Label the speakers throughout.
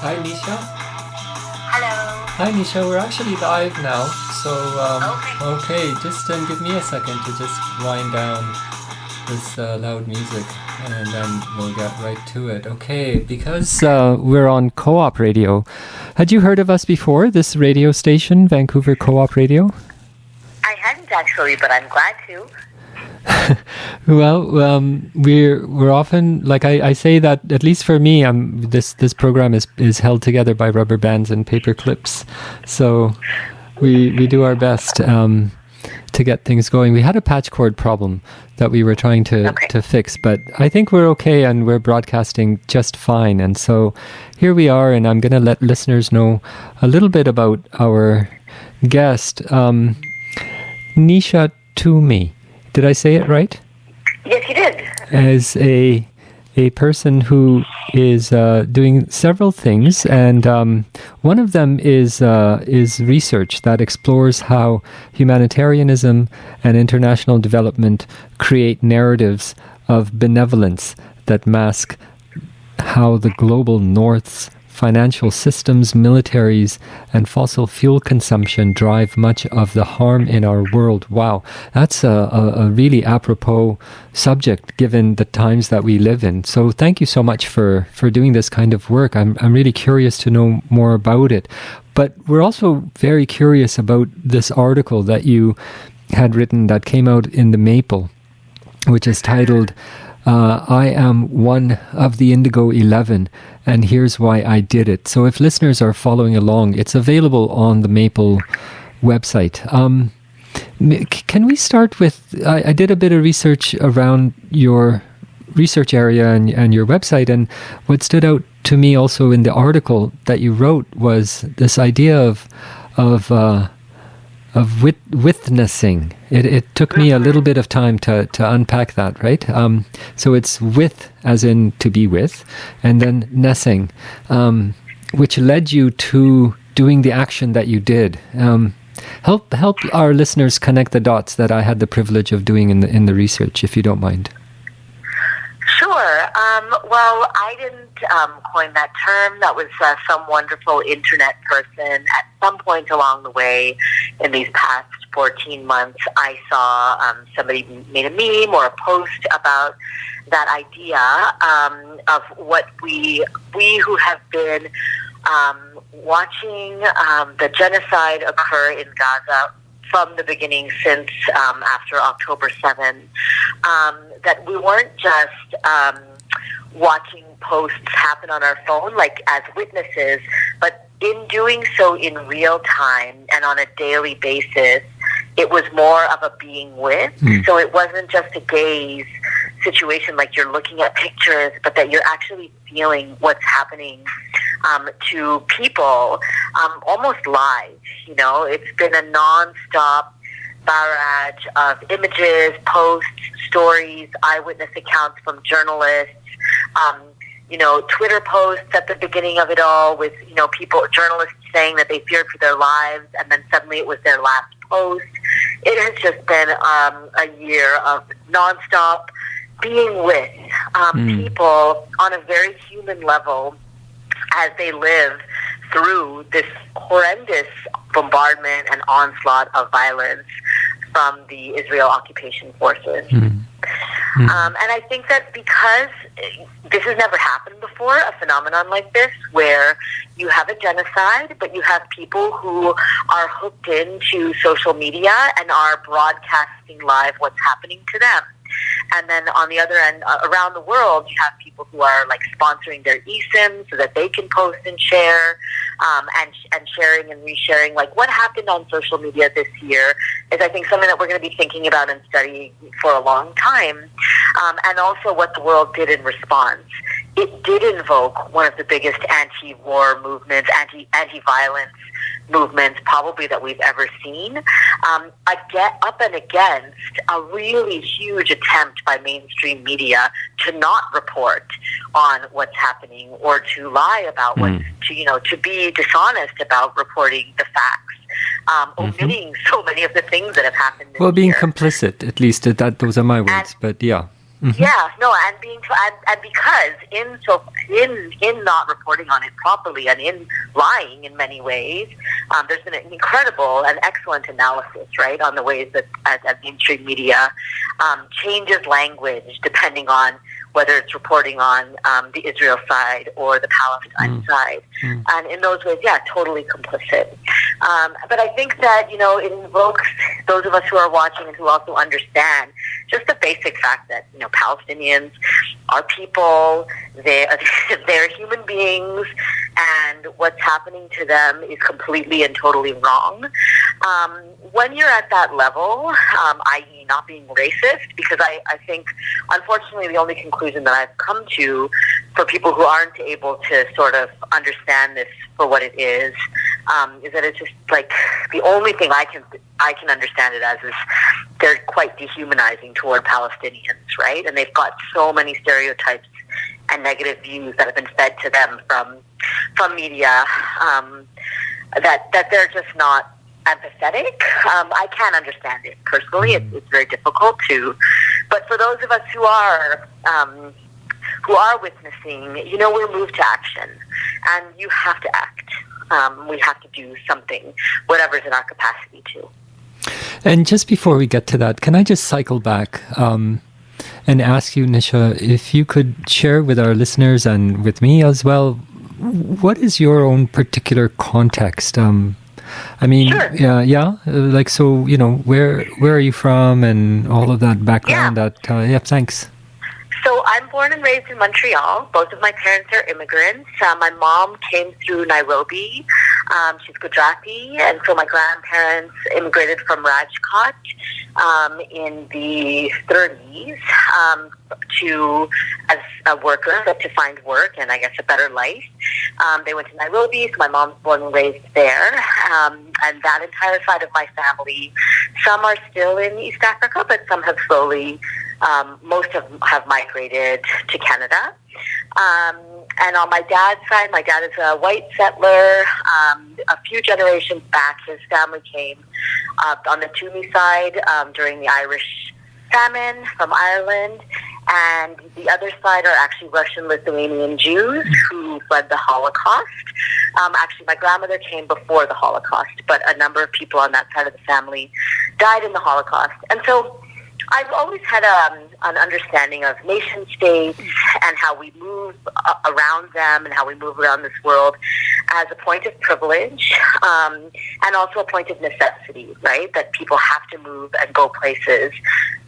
Speaker 1: Hi, Nisha.
Speaker 2: Hello.
Speaker 1: Hi, Nisha. We're actually live now. So,
Speaker 2: Okay.
Speaker 1: just give me a second to just wind down this loud music, and then we'll get right to it. Okay, because we're on Co-op Radio. Had you heard of us before, this radio station, Vancouver Co-op Radio?
Speaker 2: I hadn't actually, but I'm glad to.
Speaker 1: Well, we're often, like I say that, at least for me, this program is held together by rubber bands and paper clips. So we do our best to get things going. We had a patch cord problem that we were trying to fix, but I think we're okay and we're broadcasting just fine. And so here we are, and I'm going to let listeners know a little bit about our guest, Nisha Toomey. Did I say it right?
Speaker 2: Yes, you did.
Speaker 1: As a person who is doing several things, and one of them is research that explores how humanitarianism and international development create narratives of benevolence that mask how the global North's financial systems, militaries, and fossil fuel consumption drive much of the harm in our world. Wow, that's a really apropos subject given the times that we live in. So thank you so much for doing this kind of work. I'm really curious to know more about it. But we're also very curious about this article that you had written that came out in the Maple, which is titled I am one of the Indigo 11, and here's why I did it. So if listeners are following along, it's available on the Maple website. Can we start with, I did a bit of research around your research area and your website, and what stood out to me also in the article that you wrote was this idea of with-nessing. It took me a little bit of time to unpack that, right? So it's with, as in to be with, and then nessing, which led you to doing the action that you did. Help our listeners connect the dots that I had the privilege of doing in the research, if you don't mind.
Speaker 2: Sure. Well, I didn't coin that term. That was some wonderful internet person. At some point along the way in these past 14 months, I saw somebody made a meme or a post about that idea of what we who have been watching the genocide occur in Gaza from the beginning since after October 7, that we weren't just watching posts happen on our phone, like as witnesses, but in doing so in real time and on a daily basis, it was more of a being with. So it wasn't just a gaze situation like you're looking at pictures, but that you're actually feeling what's happening to people almost live. You know, it's been a non-stop barrage of images, posts, stories, eyewitness accounts from journalists, Twitter posts at the beginning of it all with, journalists saying that they feared for their lives, and then suddenly it was their last post. It has just been a year of nonstop being with people on a very human level as they live through this horrendous bombardment and onslaught of violence from the Israel occupation forces. And I think that because this has never happened before, a phenomenon like this, where you have a genocide, but you have people who are hooked into social media and are broadcasting live what's happening to them. And then on the other end, around the world, you have people who are like sponsoring their eSIMs so that they can post and share, and sharing and resharing. Like what happened on social media this year is, I think, something that we're going to be thinking about and studying for a long time. And also what the world did in response. It did invoke one of the biggest anti-war movements, anti-violence movements probably that we've ever seen, up and against a really huge attempt by mainstream media to not report on what's happening or to lie about to be dishonest about reporting the facts, omitting so many of the things that have happened this
Speaker 1: being
Speaker 2: year.
Speaker 1: complicit, at least, those are my words, but yeah.
Speaker 2: Yeah, no, and because in not reporting on it properly and in lying in many ways, there's been an incredible and excellent analysis, right, on the ways that as mainstream media changes language depending on whether it's reporting on the Israel side or the Palestine side. And in those ways, yeah, totally complicit. But I think that, it invokes those of us who are watching and who also understand just the basic fact that, Palestinians are people, they're human beings, and what's happening to them is completely and totally wrong. When you're at that level, i.e. not being racist, because I think, unfortunately, the only conclusion that I've come to for people who aren't able to sort of understand this for what it is that it's just like the only thing I can understand it as is they're quite dehumanizing toward Palestinians, right? And they've got so many stereotypes and negative views that have been fed to them from media that they're just not empathetic. I can't understand it personally. It's very difficult to, but for those of us who are witnessing, we're moved to action, and you have to act. We have to do something, whatever's in our capacity to.
Speaker 1: And just before we get to that, can I just cycle back and ask you, Nisha, if you could share with our listeners and with me as well, what is your own particular context? I mean,
Speaker 2: sure.
Speaker 1: yeah. Like, so, where are you from and all of that background?
Speaker 2: Yeah.
Speaker 1: Thanks.
Speaker 2: So I'm born and raised in Montreal. Both of my parents are immigrants. My mom came through Nairobi. She's Gujarati, and so my grandparents immigrated from Rajkot in the 30s as a worker, to find work and I guess a better life. They went to Nairobi, so my mom's born and raised there. And that entire side of my family, some are still in East Africa, but some have slowly, most have migrated to Canada. And on my dad's side, my dad is a white settler. A few generations back, his family came on the Toomey side during the Irish famine from Ireland. And the other side are actually Russian-Lithuanian Jews who fled the Holocaust. Actually, my grandmother came before the Holocaust, but a number of people on that side of the family died in the Holocaust. And so I've always had an understanding of nation states and how we move around them and how we move around this world as a point of privilege and also a point of necessity, right? That people have to move and go places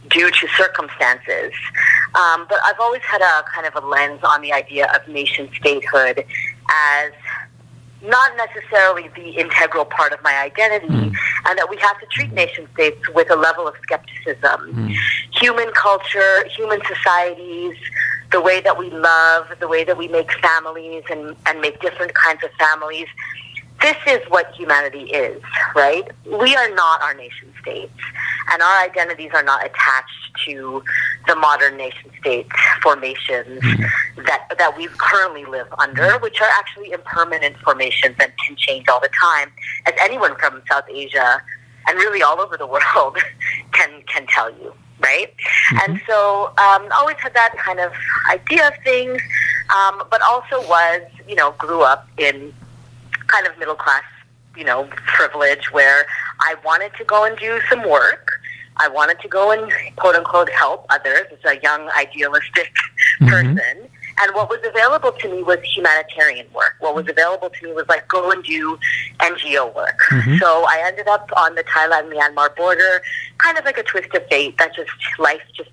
Speaker 2: due to circumstances. But I've always had a kind of a lens on the idea of nation statehood as not necessarily the integral part of my identity, and that we have to treat nation states with a level of skepticism. Human culture, human societies, the way that we love, the way that we make families and make different kinds of families, this is what humanity is, right? We are not our nation states, and our identities are not attached to the modern nation state formations that we currently live under, which are actually impermanent formations and can change all the time, as anyone from South Asia and really all over the world can tell you, right? And so always had that kind of idea of things, but also grew up in kind of middle class, privilege, where I wanted to go and do some work. I wanted to go and quote unquote help others as a young idealistic person. And what was available to me was humanitarian work. What was available to me was like go and do NGO work. So I ended up on the Thailand-Myanmar border, kind of like a twist of fate that just life just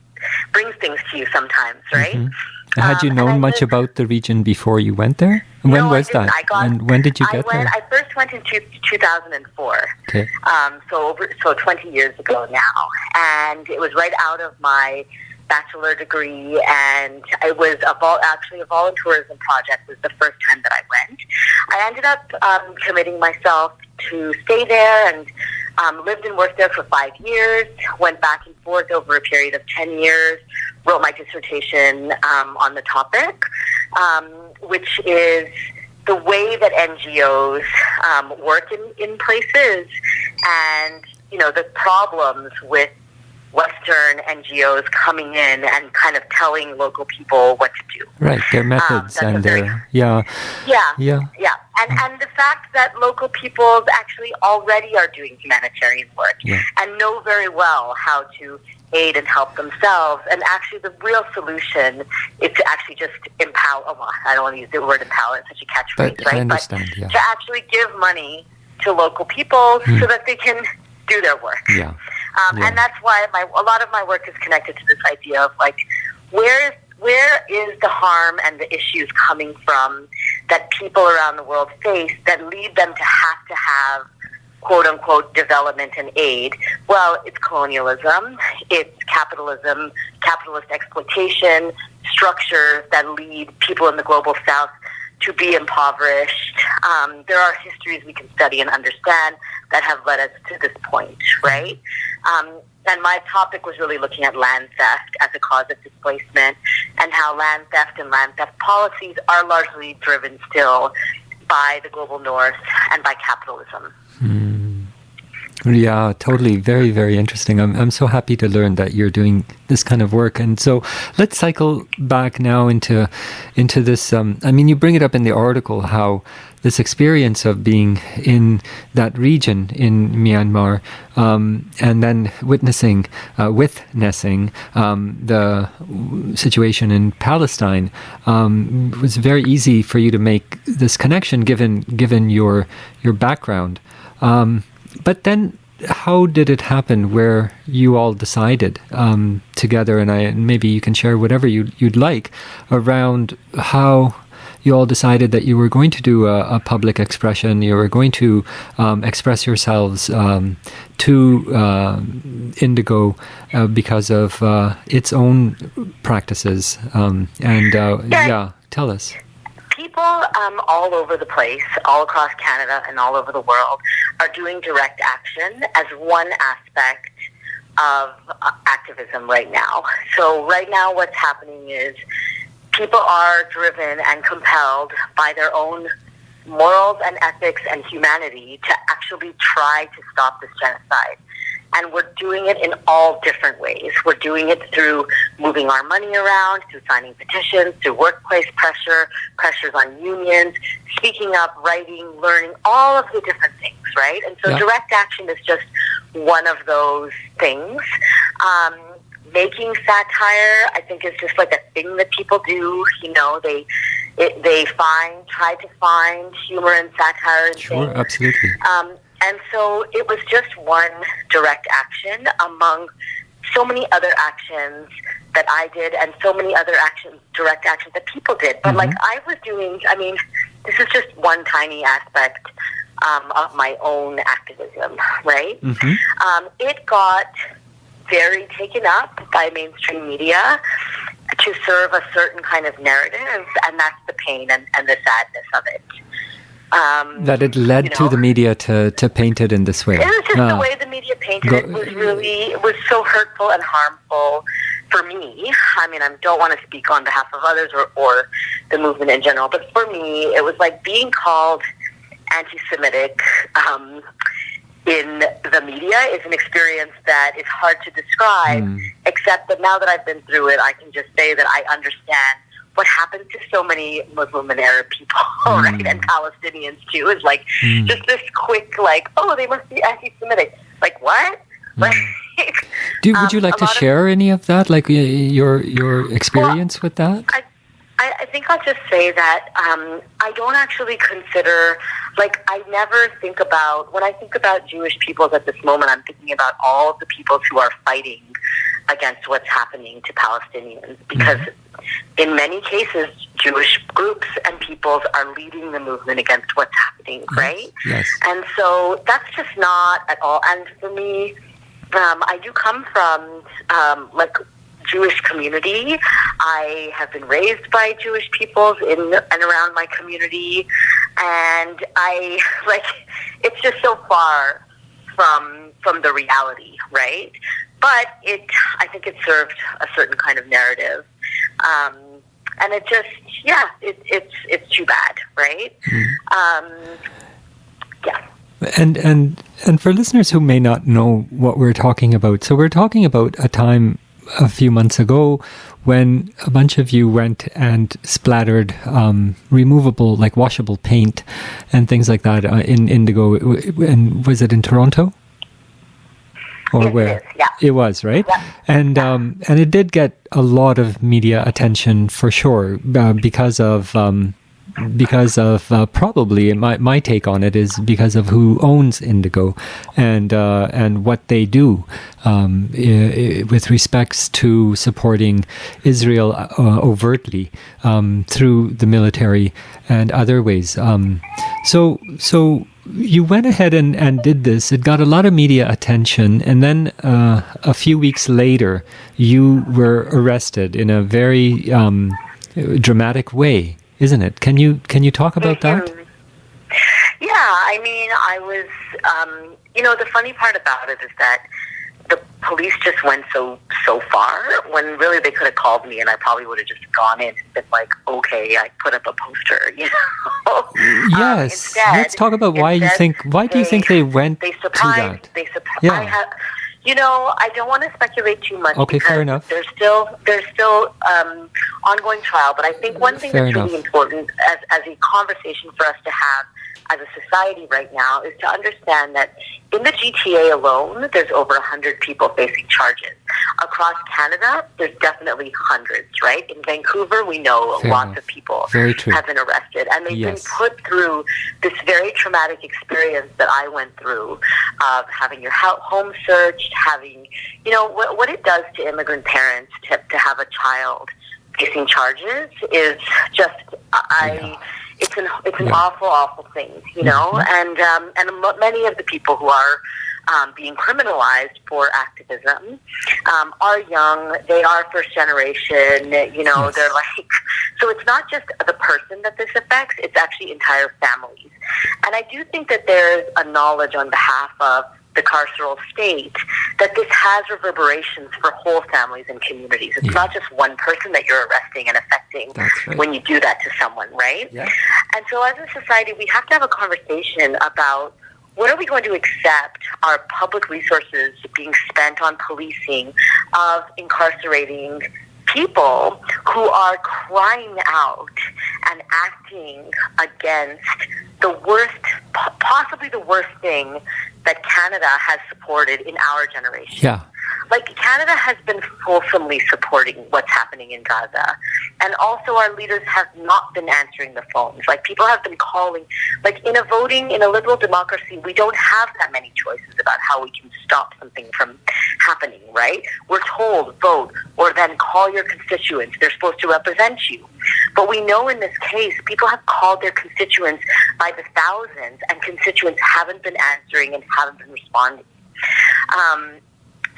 Speaker 2: brings things to you sometimes, right?
Speaker 1: Had you known much about the region before you went there? When was that? And when did you get there?
Speaker 2: I first went in 2004. Okay. So 20 years ago now. And it was right out of my bachelor degree, and it was actually a volunteerism project. Was the first time that I went. I ended up committing myself to stay there and lived and worked there for 5 years, went back and forth over a period of 10 years, wrote my dissertation on the topic, which is the way that NGOs work in places and, the problems with Western NGOs coming in and kind of telling local people what to do.
Speaker 1: Right, their methods and their yeah.
Speaker 2: And the fact that local peoples actually already are doing humanitarian work and know very well how to aid and help themselves. And actually the real solution is to actually just empower, I don't want to use the word empower, it's such a catchphrase,
Speaker 1: but
Speaker 2: right?
Speaker 1: I understand,
Speaker 2: but to actually give money to local people so that they can do their work. And that's why a lot of my work is connected to this idea of like, where is the harm and the issues coming from that people around the world face that lead them to have quote unquote development and aid? Well, it's colonialism, it's capitalism, capitalist exploitation, structures that lead people in the global south to be impoverished. There are histories we can study and understand that have led us to this point, right? And my topic was really looking at land theft as a cause of displacement and how land theft and land theft policies are largely driven still by the global north and by capitalism.
Speaker 1: Yeah, totally. Very, very interesting. I'm so happy to learn that you're doing this kind of work. And so let's cycle back now into this. You bring it up in the article how this experience of being in that region in Myanmar and then with-nessing the situation in Palestine was very easy for you to make this connection given your background. But then, how did it happen where you all decided together, and maybe you can share whatever you'd like around how you all decided that you were going to do a public expression, you were going to express yourselves to Indigo because of its own practices. Tell us.
Speaker 2: People all over the place, all across Canada and all over the world, are doing direct action as one aspect of activism right now. So right now what's happening is people are driven and compelled by their own morals and ethics and humanity to actually try to stop this genocide. And we're doing it in all different ways. We're doing it through moving our money around, through signing petitions, through workplace pressures on unions, speaking up, writing, learning, all of the different things, right? And so direct action is just one of those things. Making satire, I think, is just like a thing that people do. You know, they try to find humor and satire and things.
Speaker 1: Absolutely.
Speaker 2: And so it was just one direct action among so many other actions that I did and so many other direct actions that people did. But like I was doing, this is just one tiny aspect of my own activism, right? It got very taken up by mainstream media to serve a certain kind of narrative, and that's the pain and the sadness of it.
Speaker 1: That it led to the media to paint it in this way.
Speaker 2: It was just the way the media painted it was so hurtful and harmful for me. I don't want to speak on behalf of others or the movement in general, but for me, it was like being called anti-Semitic in the media is an experience that is hard to describe, except that now that I've been through it, I can just say that I understand what happened to so many Muslim and Arab people, right, and Palestinians too, is like just this quick, like, oh, they must be anti-Semitic. Like, what? Would
Speaker 1: you like to share any of that, like your experience with that?
Speaker 2: I think I'll just say that I don't actually consider, like, I never think about, when I think about Jewish peoples at this moment, I'm thinking about all of the peoples who are fighting against what's happening to Palestinians, because in many cases, Jewish groups and peoples are leading the movement against what's happening, right?
Speaker 1: Yes.
Speaker 2: And so that's just not at all. And for me, I do come from, Jewish community. I have been raised by Jewish peoples in and around my community, and it's just so far from the reality, right? But I think it served a certain kind of narrative, and it just, it's too bad, right?
Speaker 1: And for listeners who may not know what we're talking about, so we're talking about a time a few months ago when a bunch of you went and splattered removable, like washable paint and things like that in Indigo. And was it in Toronto? Or
Speaker 2: yes,
Speaker 1: where?
Speaker 2: it is, yeah.
Speaker 1: It was, right?
Speaker 2: Yeah.
Speaker 1: And it did get a lot of media attention for sure because of probably my take on it is because of who owns Indigo and what they do with respects to supporting Israel overtly through the military and other ways. So you went ahead and did this. It got a lot of media attention, and then a few weeks later, you were arrested in a very dramatic way. Isn't it? Can you talk about that?
Speaker 2: Yeah, I mean, I was, the funny part about it is that the police just went so far when really they could have called me and I probably would have just gone in and been like, okay, I put up a poster,
Speaker 1: Yes.
Speaker 2: Instead,
Speaker 1: let's talk about why do you think they went to that?
Speaker 2: Yeah. I don't want to speculate too much.
Speaker 1: Okay,
Speaker 2: because
Speaker 1: fair enough.
Speaker 2: There's still ongoing trial, but I think one thing that's really important as a conversation for us to have as a society right now is to understand that in the GTA alone, there's over 100 people facing charges. Across Canada, there's definitely hundreds, right? In Vancouver, we know lots of people have been arrested, and they've been put through this very traumatic experience that I went through of having your home searched, having, what it does to immigrant parents to have a child facing charges is just, it's an awful thing, and many of the people who are being criminalized for activism are young. They are first generation. They're like, so it's not just the person that this affects; it's actually entire families. And I do think that there's a knowledge on behalf of the carceral state that this has reverberations for whole families and communities. It's not just one person that you're arresting and affecting when you do that to someone, right? Yeah. And so as a society, we have to have a conversation about what are we going to accept our public resources being spent on policing of incarcerating people who are crying out and acting against the worst, possibly the worst thing that Canada has supported in our generation.
Speaker 1: Yeah.
Speaker 2: Like, Canada has been fulsomely supporting what's happening in Gaza. And also our leaders have not been answering the phones. Like, people have been calling. Like, in a liberal democracy, we don't have that many choices about how we can stop something from happening, right? We're told, vote, or then call your constituents. They're supposed to represent you. But we know in this case, people have called their constituents by the thousands, and constituents haven't been answering and haven't been responding.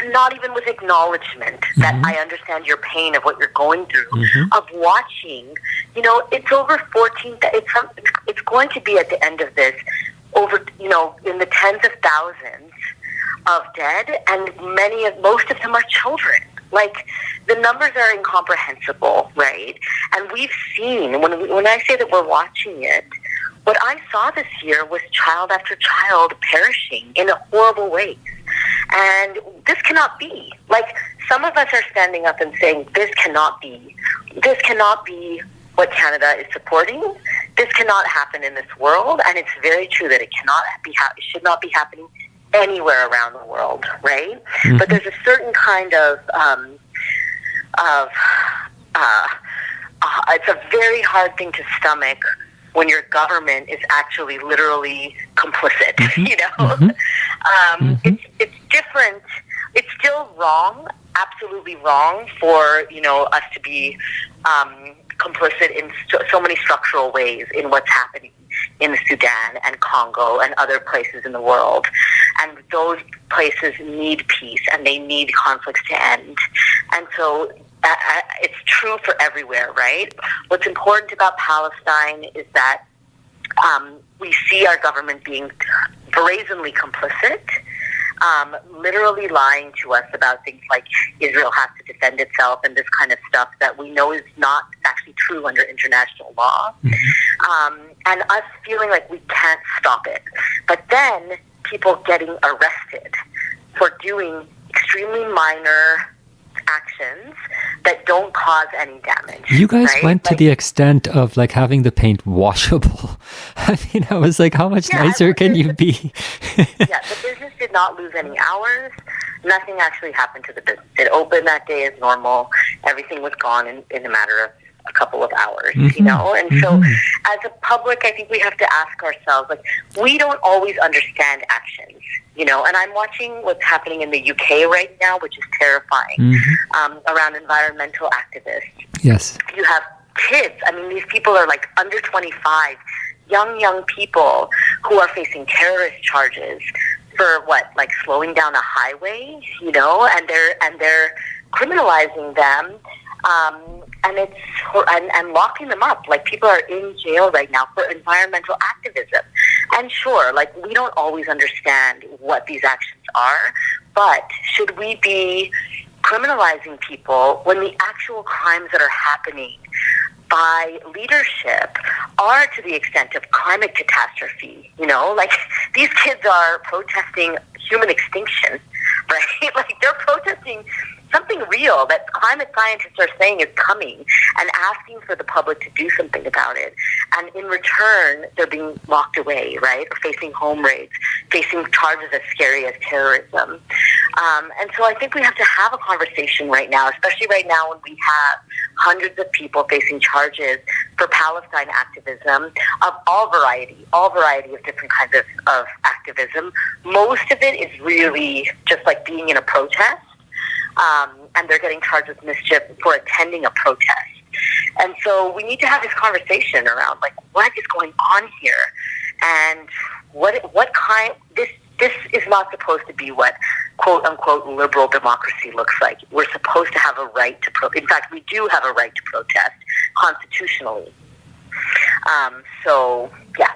Speaker 2: Not even with acknowledgement that I understand your pain of what you're going through, of watching, it's over 14, it's going to be at the end of this over, in the tens of thousands of dead, and most of them are children. Like, the numbers are incomprehensible, right? And we've seen, when I say that we're watching it, what I saw this year was child after child perishing in horrible ways. And this cannot be. Like, some of us are standing up and saying, this cannot be. This cannot be what Canada is supporting. This cannot happen in this world. And it's very true that it should not be happening anywhere around the world, right? But there's a certain kind of it's a very hard thing to stomach when your government is actually literally complicit, It's different. It's still wrong, absolutely wrong for, us to be complicit in so many structural ways in what's happening in Sudan and Congo and other places in the world. And those places need peace and they need conflicts to end. And so it's true for everywhere, right? What's important about Palestine is that we see our government being brazenly complicit, literally lying to us about things like Israel has to defend itself and this kind of stuff that we know is not actually true under international law. and us feeling like we can't stop it. But then people getting arrested for doing extremely minor actions that don't cause any damage.
Speaker 1: You guys
Speaker 2: right?
Speaker 1: went to the extent of like having the paint washable. I mean, I was like, how much nicer can you be?
Speaker 2: Yeah, the business did not lose any hours. Nothing actually happened to the business. It opened that day as normal. Everything was gone in a matter of a couple of hours, you know? And so as a public, I think we have to ask ourselves, like, we don't always understand actions, you know? And I'm watching what's happening in the UK right now, which is terrifying, around environmental activists.
Speaker 1: Yes.
Speaker 2: You have kids. I mean, these people are like under 25, young people who are facing terrorist charges for like slowing down a highway, you know, and they're criminalizing them, and locking them up. Like, people are in jail right now for environmental activism. And sure, like, we don't always understand what these actions are, but should we be criminalizing people when the actual crimes that are happening by leadership are to the extent of climate catastrophe? You know, like, these kids are protesting human extinction, right? Like, they're protesting something real that climate scientists are saying is coming and asking for the public to do something about it. And in return, they're being locked away, right? Or facing home raids, facing charges as scary as terrorism. And so I think we have to have a conversation right now, especially right now when we have hundreds of people facing charges for Palestine activism of all variety of different kinds of activism. Most of it is really just like being in a protest. And they're getting charged with mischief for attending a protest. And so we need to have this conversation around, like, what is going on here? And what kind, this is not supposed to be what, quote unquote, liberal democracy looks like. We're supposed to have a right to in fact, we do have a right to protest constitutionally. So, yeah.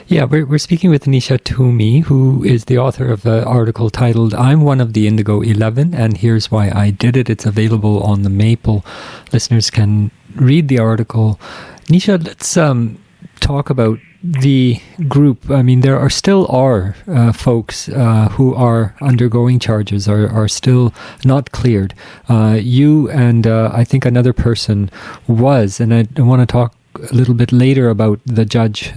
Speaker 1: Yeah, we're speaking with Nisha Toomey, who is the author of an article titled "I'm One of the Indigo 11, and Here's Why I Did It." It's available on the Maple. Listeners can read the article. Nisha, let's talk about the group. I mean, there still are folks who are undergoing charges, are still not cleared. You and I think another person was, and I want to talk a little bit later about the judge.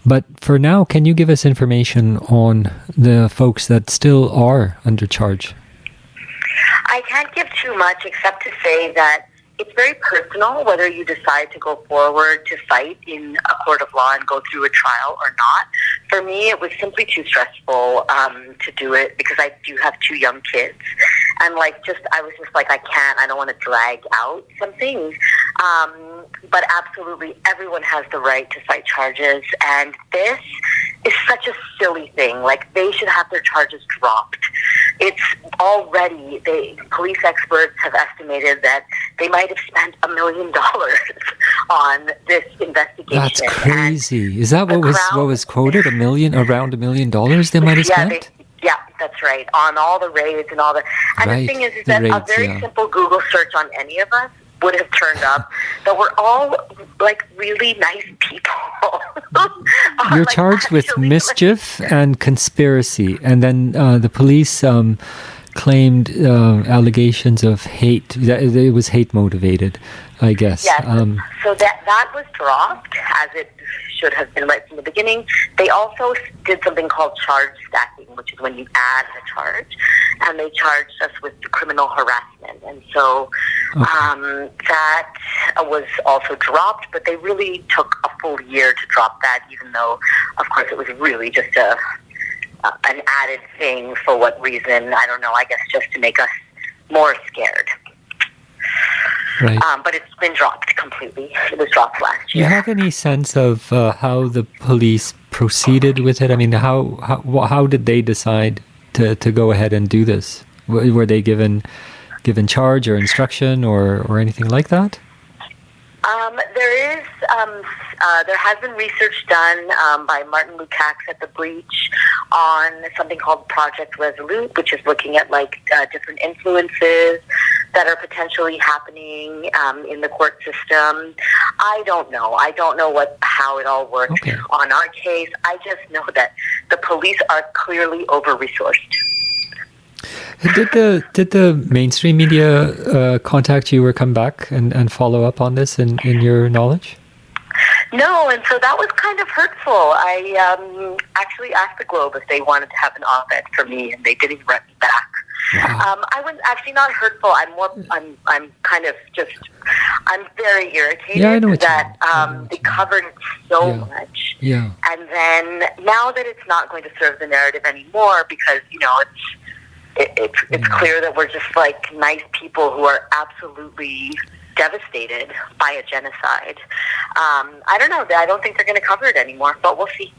Speaker 1: But for now, can you give us information on the folks that still are under charge?
Speaker 2: I can't give too much except to say that it's very personal whether you decide to go forward to fight in a court of law and go through a trial or not. For me, it was simply too stressful to do it because I do have 2 young kids. And I was just like, I don't want to drag out some things. But absolutely, everyone has the right to fight charges. And this is such a silly thing. Like, they should have their charges dropped. It's already, police experts have estimated that they might have spent $1 million on this investigation.
Speaker 1: That's crazy. Is that what was quoted? Around $1 million they might have spent?
Speaker 2: Yeah, that's right. On all the raids and all the... And the thing is that a very simple Google search on any of us would have turned up that we're all, like, really nice people.
Speaker 1: You're charged with mischief and conspiracy. And then the police claimed allegations of hate. It was hate motivated, I guess.
Speaker 2: Yes. So that was dropped, as it should have been right from the beginning. They also did something called charge stacking, which is when you add a charge, and they charged us with criminal harassment. And so that was also dropped, but they really took a full year to drop that, even though, of course, it was really just an added thing. For what reason? I don't know. I guess just to make us more scared.
Speaker 1: Right.
Speaker 2: But it's been dropped completely. It was dropped last year.
Speaker 1: Do you have any sense of how the police proceeded with it? I mean, how did they decide to go ahead and do this? Were they given charge or instruction or anything like that?
Speaker 2: There has been research done by Martin Lukács at the Breach on something called Project Resolute, which is looking at different influences that are potentially happening in the court system. I don't know. I don't know how it all worked on our case. I just know that the police are clearly over-resourced.
Speaker 1: Did the mainstream media contact you or come back and follow up on this in your knowledge?
Speaker 2: No, and so that was kind of hurtful. I actually asked the Globe if they wanted to have an op-ed for me, and they didn't write me back. Wow. I was actually not hurtful. I'm kind of just, I'm very irritated that they covered it so much.
Speaker 1: Yeah.
Speaker 2: And then now that it's not going to serve the narrative anymore, because it's clear that we're just like nice people who are absolutely devastated by a genocide. I don't know. I don't think they're going to cover it anymore, but we'll see.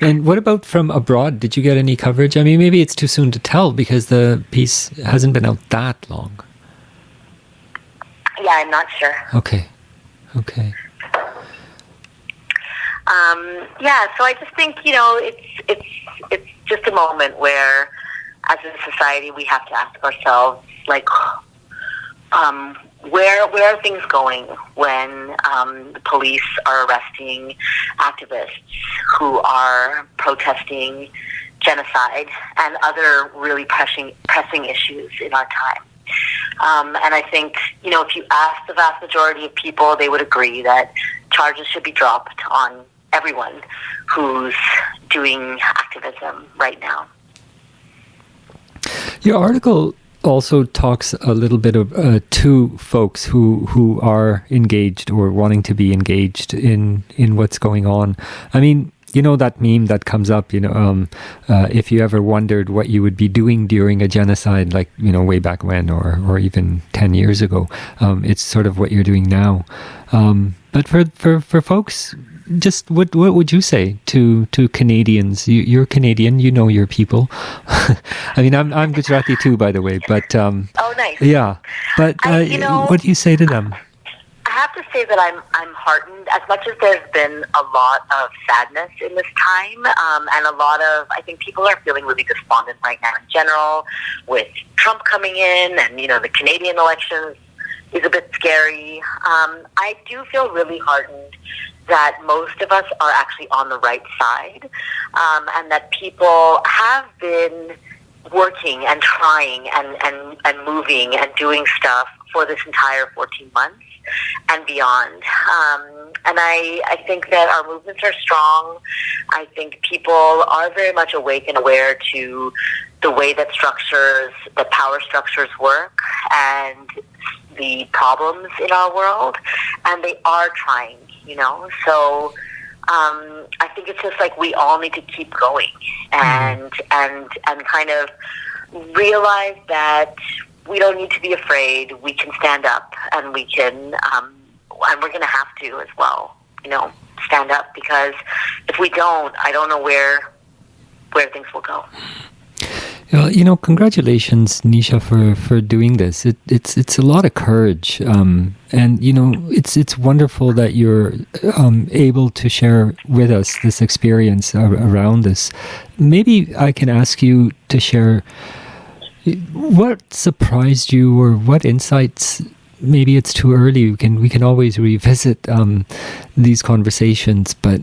Speaker 1: And what about from abroad? Did you get any coverage? I mean, maybe it's too soon to tell because the piece hasn't been out that long.
Speaker 2: Yeah, I'm not sure.
Speaker 1: Okay.
Speaker 2: Yeah, so I just think, it's just a moment where, as a society, we have to ask ourselves, like, where are things going when the police are arresting activists who are protesting genocide and other really pressing issues in our time? And I think, if you ask the vast majority of people, they would agree that charges should be dropped on everyone who's doing activism right now.
Speaker 1: Your article also talks a little bit of to folks who are engaged or wanting to be engaged in what's going on. I mean, that meme that comes up, if you ever wondered what you would be doing during a genocide, like, way back when, or even 10 years ago, it's sort of what you're doing now. But for folks, just what would you say to Canadians? You're Canadian, you know your people. I mean, I'm Gujarati too, by the way. But
Speaker 2: oh, nice.
Speaker 1: Yeah, but what do you say to them?
Speaker 2: I have to say that I'm heartened. As much as there's been a lot of sadness in this time, and a lot of, I think people are feeling really despondent right now in general, with Trump coming in, and the Canadian elections is a bit scary. I do feel really heartened that most of us are actually on the right side, and that people have been working and trying and moving and doing stuff for this entire 14 months and beyond. And I think that our movements are strong. I think people are very much awake and aware to the way that power structures work and the problems in our world, and they are trying, So I think it's just like we all need to keep going and kind of realize that we don't need to be afraid. We can stand up, and we can, and we're going to have to as well, stand up, because if we don't, I don't know where things will go.
Speaker 1: Well, congratulations, Nisha, for doing this. It's a lot of courage, and it's wonderful that you're able to share with us this experience around this. Maybe I can ask you to share what surprised you, or what insights. Maybe it's too early. We can always revisit these conversations, but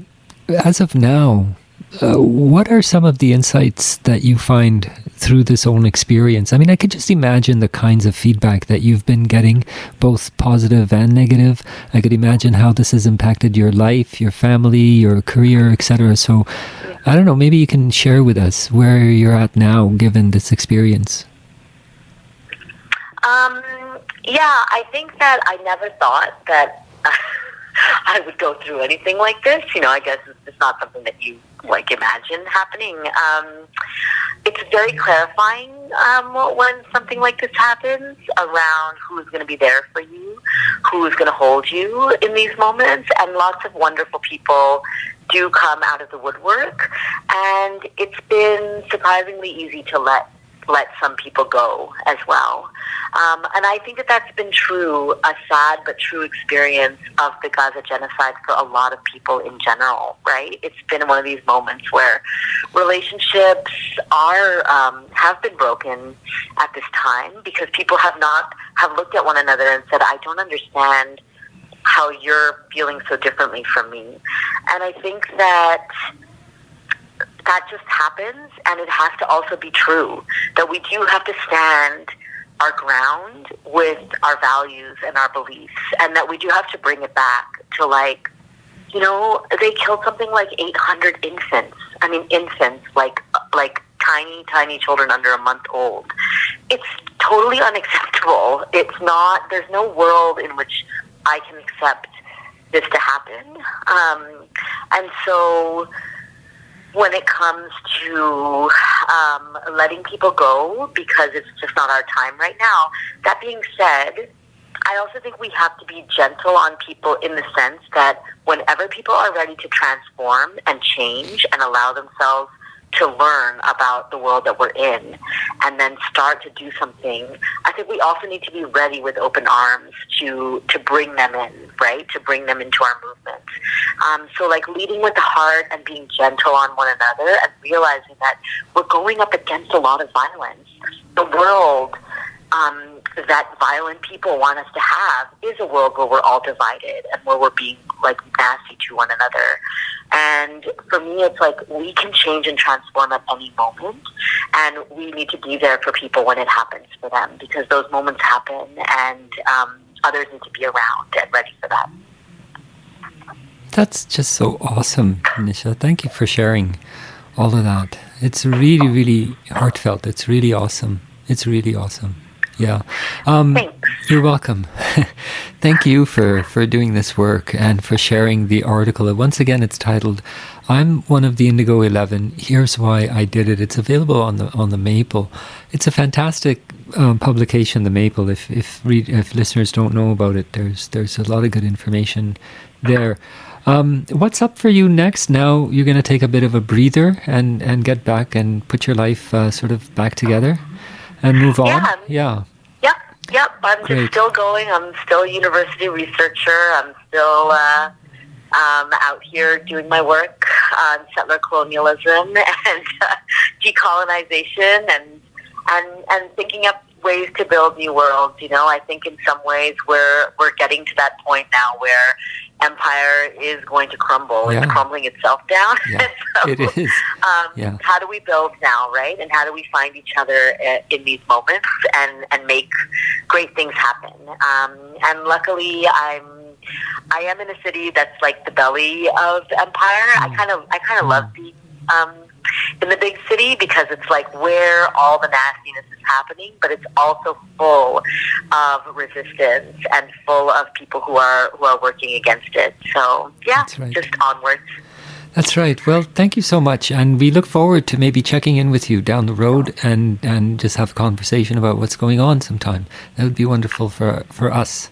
Speaker 1: as of now, what are some of the insights that you find through this own experience? I mean, I could just imagine the kinds of feedback that you've been getting, both positive and negative. I could imagine how this has impacted your life, your family, your career, etc. So, I don't know, maybe you can share with us where you're at now, given this experience.
Speaker 2: Yeah, I think that I never thought that I would go through anything like this. I guess it's not something that you imagine happening. It's very clarifying when something like this happens, around who's going to be there for you, who's going to hold you in these moments, and lots of wonderful people do come out of the woodwork, and it's been surprisingly easy to let let some people go as well. And I think that that's been true, a sad but true experience of the Gaza genocide for a lot of people in general, right? It's been one of these moments where relationships have been broken at this time because people have looked at one another and said, I don't understand how you're feeling so differently from me. And I think that just happens, and it has to also be true that we do have to stand our ground with our values and our beliefs, and that we do have to bring it back to, like, you know, they killed something like 800 infants. I mean, infants, like tiny, tiny children under a month old. It's totally unacceptable. It's not, there's no world in which I can accept this to happen. And so when it comes to letting people go because it's just not our time right now, that being said, I also think we have to be gentle on people in the sense that whenever people are ready to transform and change and allow themselves to learn about the world that we're in and then start to do something, I think we also need to be ready with open arms to bring them in, right? To bring them into our movement. So like leading with the heart and being gentle on one another and realizing that we're going up against a lot of violence. The world that violent people want us to have is a world where we're all divided and where we're being like nasty to one another. And for me, it's like we can change and transform at any moment, and we need to be there for people when it happens for them, because those moments happen, and others need to be around and ready for that.
Speaker 1: That's just so awesome, Nisha. Thank you for sharing all of that. It's really, really heartfelt. It's really awesome. It's really awesome. Yeah.
Speaker 2: Thanks.
Speaker 1: You're welcome. Thank you for doing this work and for sharing the article. Once again, it's titled, I'm one of the Indigo 11. Here's why I did it. It's available on the Maple. It's a fantastic publication, the Maple. If listeners don't know about it, there's a lot of good information there. What's up for you next? Now you're going to take a bit of a breather and get back and put your life sort of back together and move on? Yeah.
Speaker 2: Yep. I'm just still going. I'm still a university researcher. I'm still out here doing my work on settler colonialism and decolonization and thinking up ways to build new worlds. You know, I think in some ways we're getting to that point now where empire is going to crumble.
Speaker 1: Yeah.
Speaker 2: It's crumbling itself down.
Speaker 1: Yeah, so, it is.
Speaker 2: How do we build now, right? And how do we find each other in these moments and make great things happen? And luckily, I am in a city that's like the belly of empire. I kind of love being in the big city because it's like where all the nastiness is happening, but it's also full of resistance and full of people who are working against it. So yeah,
Speaker 1: right.
Speaker 2: Just onwards.
Speaker 1: That's right. Well, thank you so much, and we look forward to maybe checking in with you down the road and just have a conversation about what's going on sometime. That would be wonderful for us.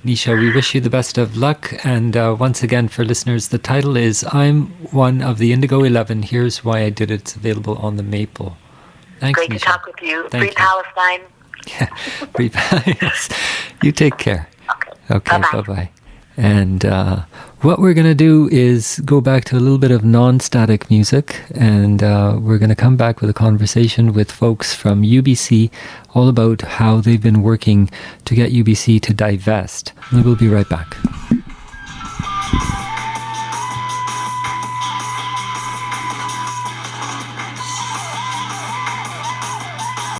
Speaker 1: Nisha, we wish you the best of luck. And once again, for listeners, the title is I'm One of the Indigo 11. Here's why I did it. It's available on the Maple. Thanks,
Speaker 2: Great
Speaker 1: Nisha.
Speaker 2: to talk with you.
Speaker 1: Thank
Speaker 2: Free
Speaker 1: you.
Speaker 2: Palestine.
Speaker 1: Yeah, free Palestine. You take care. Okay, bye-bye. And what we're going to do is go back to a little bit of non-static music, and we're going to come back with a conversation with folks from UBC all about how they've been working to get UBC to divest. We will be right back.